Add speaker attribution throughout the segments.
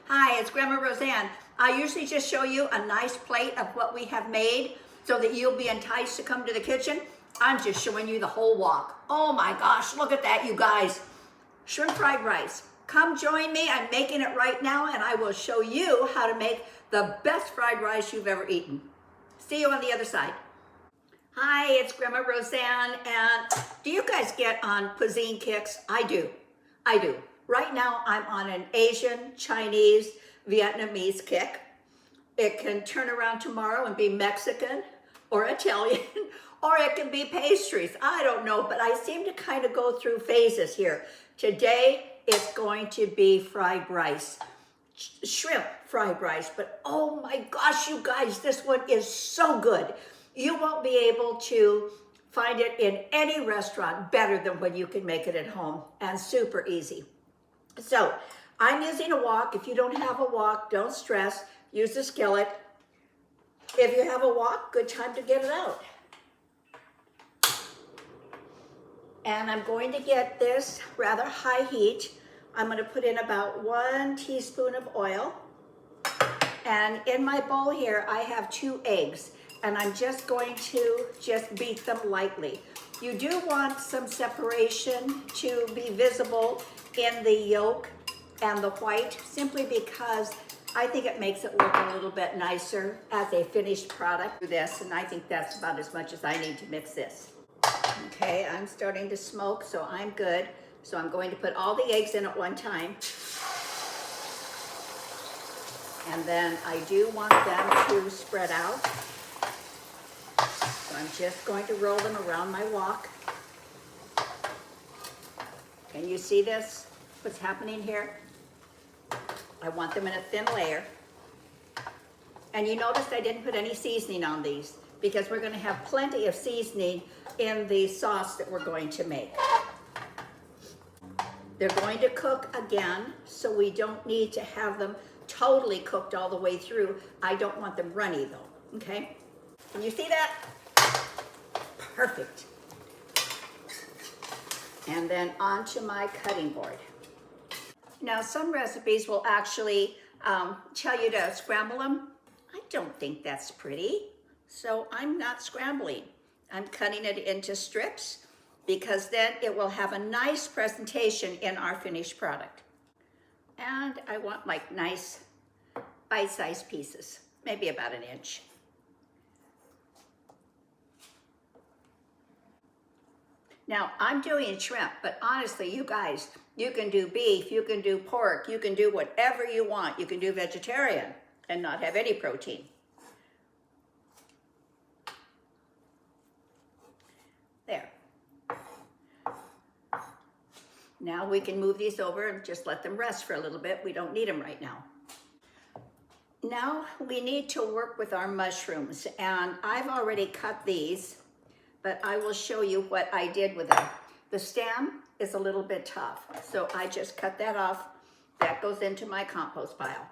Speaker 1: Hi, it's Grandma Roseanne. I usually just show you a nice plate of what we have made so that you'll be enticed to come to the kitchen. I'm just showing you the whole wok. Oh my gosh, look at that, you guys. Shrimp fried rice. Come join me. I'm making it right now and I will show you how to make the best fried rice you've ever eaten. See you on the other side. Hi, it's Grandma Roseanne, and do you guys get on cuisine kicks? I do. Right now, I'm on an Asian, Chinese, Vietnamese kick. It can turn around tomorrow and be Mexican or Italian, or it can be pastries. I don't know, but I seem to kind of go through phases here. Today, it's going to be fried rice. Shrimp fried rice, but oh my gosh, you guys, this one is so good. You won't be able to find it in any restaurant better than when you can make it at home, and super easy. So I'm using a wok. If you don't have a wok, don't stress. Use a skillet. If you have a wok, good time to get it out. And I'm going to get this rather high heat. I'm going to put in about 1 teaspoon of oil. And in my bowl here, I have 2 eggs. And I'm just going to beat them lightly. You do want some separation to be visible in the yolk and the white, simply because I think it makes it look a little bit nicer as a finished product for this, and I think that's about as much as I need to mix this. Okay, I'm starting to smoke, so I'm good. So I'm going to put all the eggs in at one time. And then I do want them to spread out. So I'm just going to roll them around my wok. Can you see this? What's happening here? I want them in a thin layer. And you noticed I didn't put any seasoning on these because we're going to have plenty of seasoning in the sauce that we're going to make. They're going to cook again, so we don't need to have them totally cooked all the way through. I don't want them runny though, okay? Can you see that? Perfect. And then onto my cutting board. Now, some recipes will actually tell you to scramble them. I don't think that's pretty, so I'm not scrambling. I'm cutting it into strips because then it will have a nice presentation in our finished product. And I want like nice bite-sized pieces, maybe about 1 inch. Now, I'm doing shrimp, but honestly, you guys, you can do beef, you can do pork, you can do whatever you want. You can do vegetarian and not have any protein. There. Now we can move these over and just let them rest for a little bit. We don't need them right now. Now we need to work with our mushrooms, and I've already cut these, but I will show you what I did with them. The stem is a little bit tough, so I just cut that off. That goes into my compost pile.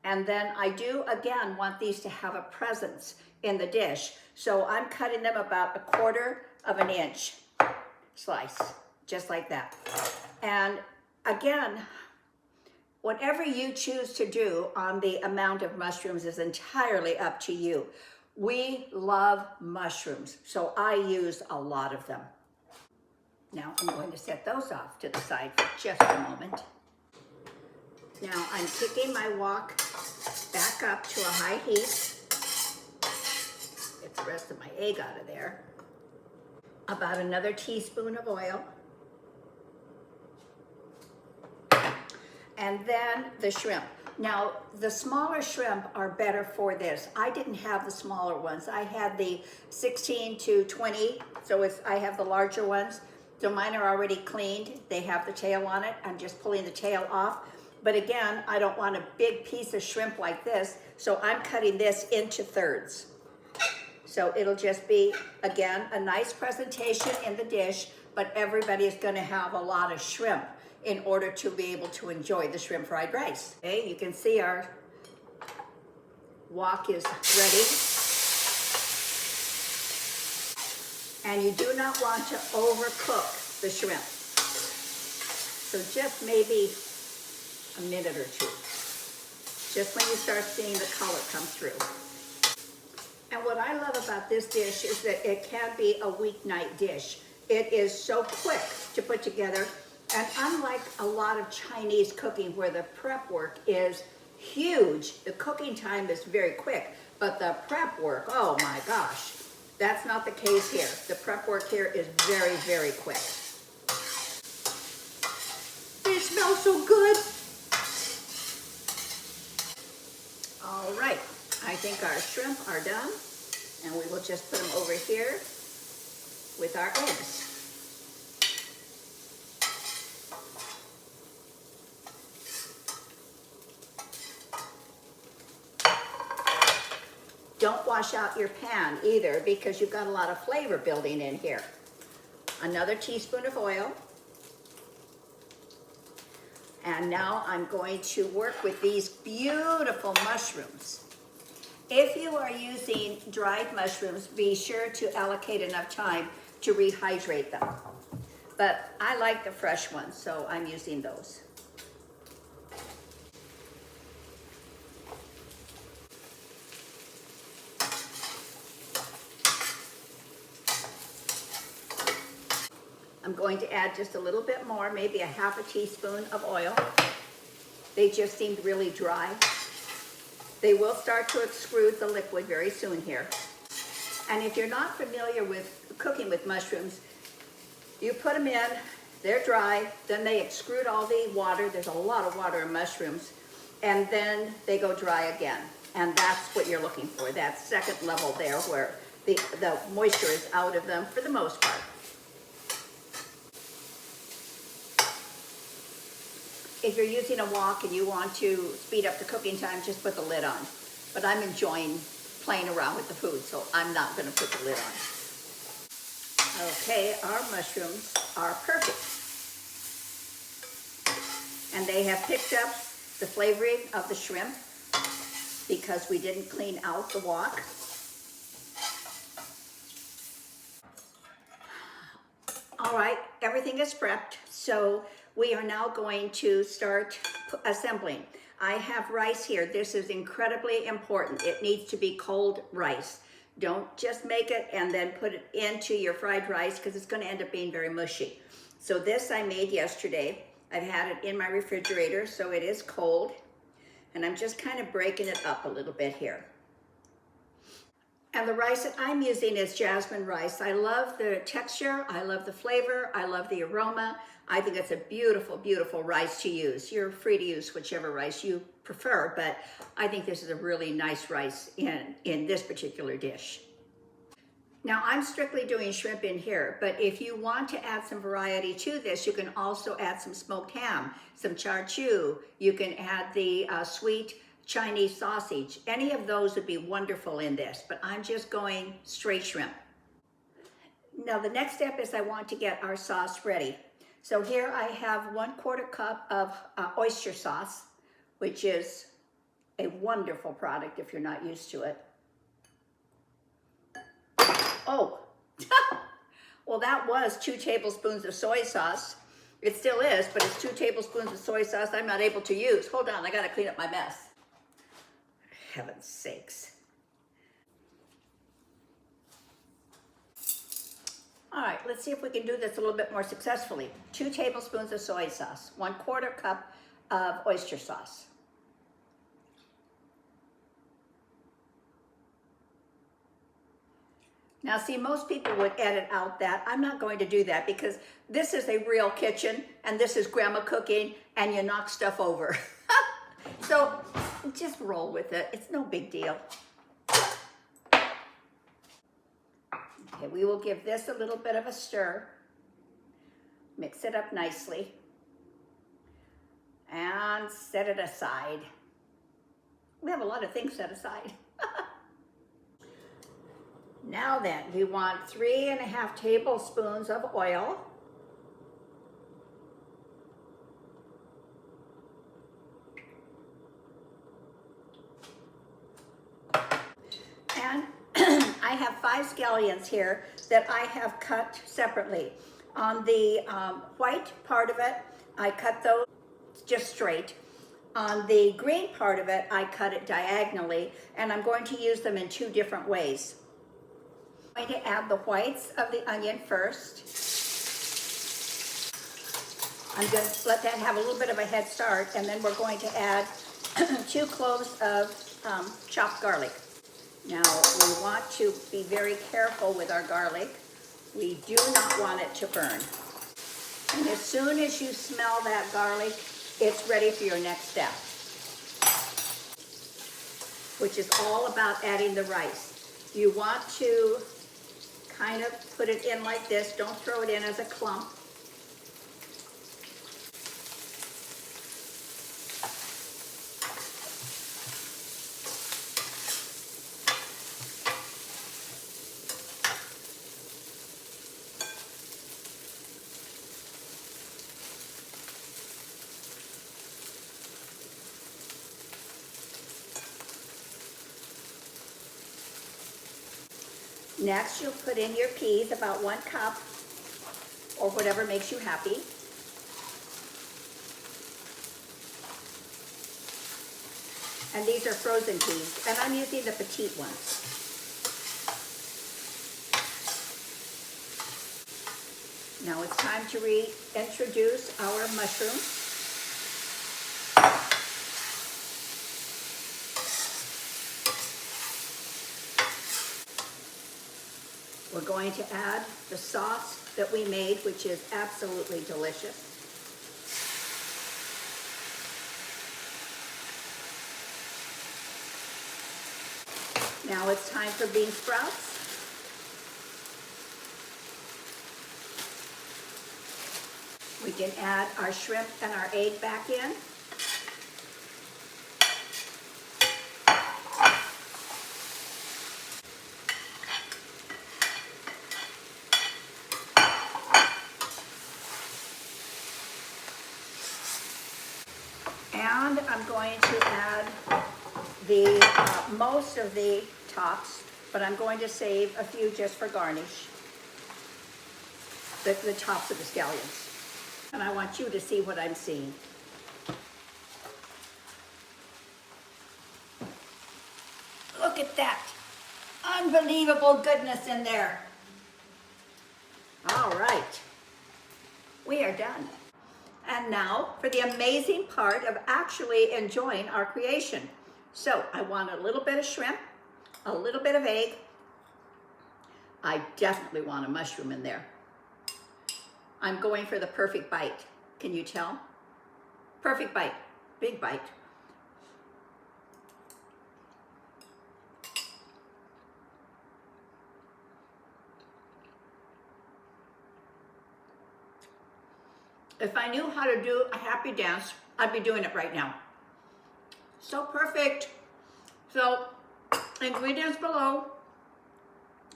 Speaker 1: And then I do, again, want these to have a presence in the dish. So I'm cutting them about 1/4 inch slice, just like that. And again, whatever you choose to do on the amount of mushrooms is entirely up to you. We love mushrooms, so I use a lot of them. Now I'm going to set those off to the side for just a moment. Now I'm kicking my wok back up to a high heat. Get the rest of my egg out of there. About another teaspoon of oil. And then the shrimp. Now, the smaller shrimp are better for this. I didn't have the smaller ones. I had the 16 to 20, so I have the larger ones. So mine are already cleaned. They have the tail on it. I'm just pulling the tail off. But again, I don't want a big piece of shrimp like this, so I'm cutting this into thirds. So it'll just be, again, a nice presentation in the dish, but everybody is going to have a lot of shrimp in order to be able to enjoy the shrimp fried rice. Okay, you can see our wok is ready. And you do not want to overcook the shrimp. So just maybe a minute or two. just when you start seeing the color come through. And what I love about this dish is that it can be a weeknight dish. It is so quick to put together, and unlike a lot of Chinese cooking where the prep work is huge, the cooking time is very quick, but the prep work, oh my gosh, that's not the case here. The prep work here is very, very quick. It smells so good. All right, I think our shrimp are done, and we will just put them over here with our eggs. Don't wash out your pan either because you've got a lot of flavor building in here. Another teaspoon of oil. And now I'm going to work with these beautiful mushrooms. If you are using dried mushrooms, be sure to allocate enough time to rehydrate them. But I like the fresh ones, so I'm using those. I'm going to add just a little bit more, maybe a half a teaspoon of oil. They just seemed really dry. They will start to extrude the liquid very soon here. And if you're not familiar with cooking with mushrooms, you put them in, they're dry, then they extrude all the water. There's a lot of water in mushrooms, and then they go dry again. And that's what you're looking for, that second level there where the moisture is out of them for the most part. If you're using a wok and you want to speed up the cooking time, just put the lid on. But I'm enjoying playing around with the food, so I'm not going to put the lid on. Okay, our mushrooms are perfect. And they have picked up the flavoring of the shrimp because we didn't clean out the wok. All right, everything is prepped, so we are now going to start assembling. I have rice here. This is incredibly important. It needs to be cold rice. Don't just make it and then put it into your fried rice because it's going to end up being very mushy. So this I made yesterday. I've had it in my refrigerator, so it is cold. And I'm just kind of breaking it up a little bit here. And the rice that I'm using is jasmine rice. I love the texture, I love the flavor, I love the aroma. I think it's a beautiful, beautiful rice to use. You're free to use whichever rice you prefer, but I think this is a really nice rice in this particular dish. Now I'm strictly doing shrimp in here, but if you want to add some variety to this, you can also add some smoked ham, some char siu. You can add the sweet Chinese sausage. Any of those would be wonderful in this, but I'm just going straight shrimp. Now the next step is I want to get our sauce ready. So here I have 1/4 cup of oyster sauce, which is a wonderful product if you're not used to it. Oh, well that was 2 tablespoons of soy sauce. It still is, but it's 2 tablespoons of soy sauce I'm not able to use. Hold on, I gotta clean up my mess. Heaven's sakes. All right, let's see if we can do this a little bit more successfully. 2 tablespoons of soy sauce, 1/4 cup of oyster sauce. Now see, most people would edit out that. I'm not going to do that because this is a real kitchen and this is grandma cooking and you knock stuff over. So just roll with it. It's no big deal. Okay, we will give this a little bit of a stir. Mix it up nicely. And set it aside. We have a lot of things set aside. Now then, we want 3½ tablespoons of oil. And I have 5 scallions here that I have cut separately. On the white part of it, I cut those just straight. On the green part of it, I cut it diagonally, and I'm going to use them in two different ways. I'm going to add the whites of the onion first. I'm going to let that have a little bit of a head start, and then we're going to add 2 cloves of chopped garlic. Now, we want to be very careful with our garlic. We do not want it to burn. And as soon as you smell that garlic, it's ready for your next step, which is all about adding the rice. You want to kind of put it in like this. Don't throw it in as a clump. Next, you'll put in your peas, about 1 cup, or whatever makes you happy. And these are frozen peas, and I'm using the petite ones. Now it's time to reintroduce our mushrooms. We're going to add the sauce that we made, which is absolutely delicious. Now it's time for bean sprouts. We can add our shrimp and our egg back in. And I'm going to add the most of the tops, but I'm going to save a few just for garnish. The tops of the scallions. And I want you to see what I'm seeing. Look at that. Unbelievable goodness in there. All right. We are done. And now for the amazing part of actually enjoying our creation. So I want a little bit of shrimp, a little bit of egg. I definitely want a mushroom in there. I'm going for the perfect bite. Can you tell? Perfect bite, big bite. If I knew how to do a happy dance, I'd be doing it right now. So perfect. So, ingredients below.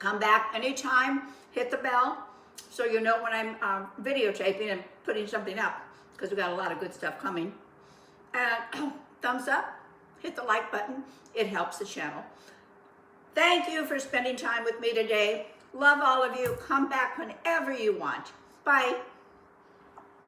Speaker 1: Come back anytime, hit the bell, so you know when I'm videotaping and putting something up, because we got a lot of good stuff coming. And thumbs up, hit the like button. It helps the channel. Thank you for spending time with me today. Love all of you. Come back whenever you want. Bye.